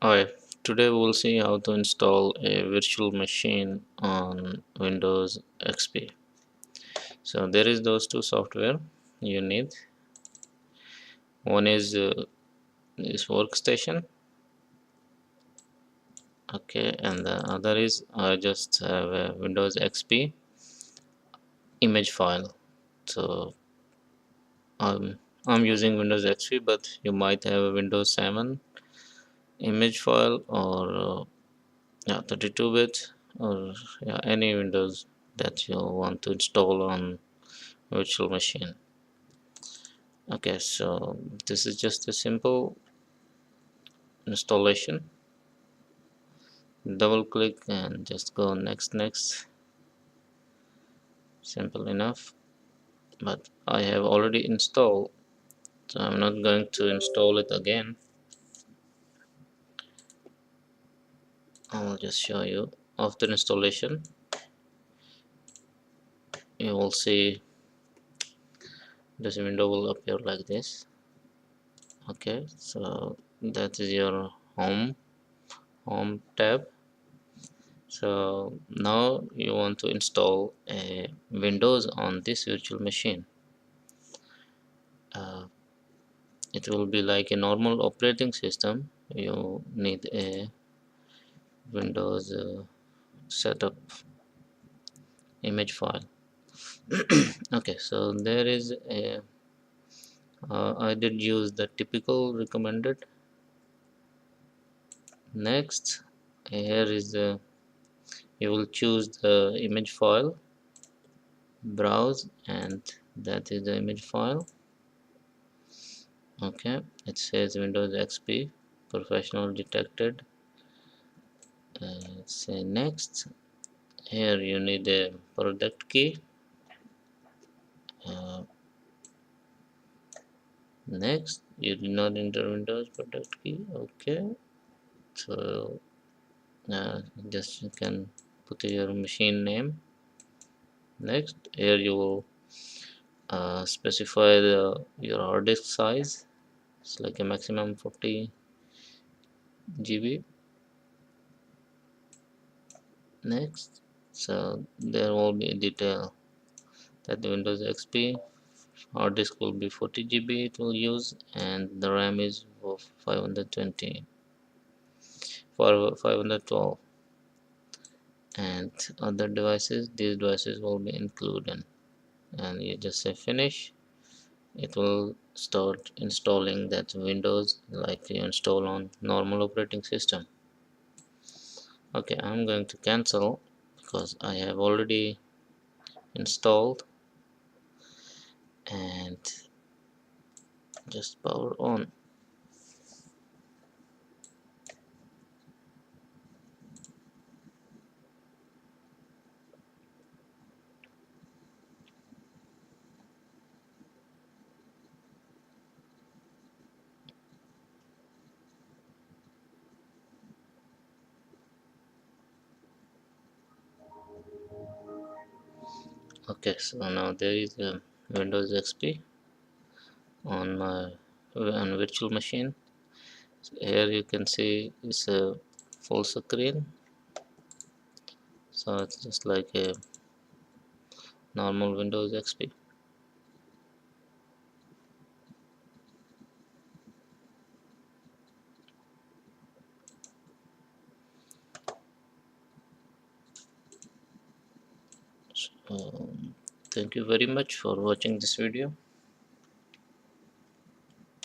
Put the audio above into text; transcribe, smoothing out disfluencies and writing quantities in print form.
Alright, today we'll see how to install a virtual machine on Windows XP. So there is those two software you need. One is Workstation, okay, and the other is I just have a Windows XP image file. So I'm using Windows XP, but you might have a Windows 7 image file or yeah, 32-bit or yeah, any Windows that you want to install on virtual machine. Okay, so this is just a simple installation. Double click and just go next. Simple enough, but I have already installed, so I'm not going to install it again. I'll just show you. After installation, you will see this window will appear like this. Okay, so that is your home tab. So now you want to install a Windows on this virtual machine. uh, it will be like a normal operating system. You need a Windows setup image file. Okay, so there is a I did use the typical recommended. Next, here is the you will choose the image file, browse, and that is the image file. Okay, it says Windows XP professional detected. Say next. Here you need a product key. uh, Next, you did not enter Windows product key. Okay, so just you can put your machine name. Next, here you will specify your hard disk size. It's like a maximum 40 GB. Next, so there will be a detail that the Windows XP hard disk will be 40 GB it will use, and the RAM is of 520 for 512, and other devices, these devices will be included, and you just say finish. It will start installing that Windows like you install on normal operating system. Okay, I'm going to cancel because I have already installed, and just power on. Okay, so now there is a Windows XP on my on virtual machine. So here you can see it's a full screen, so it's just like a normal Windows XP. So, thank you very much for watching this video.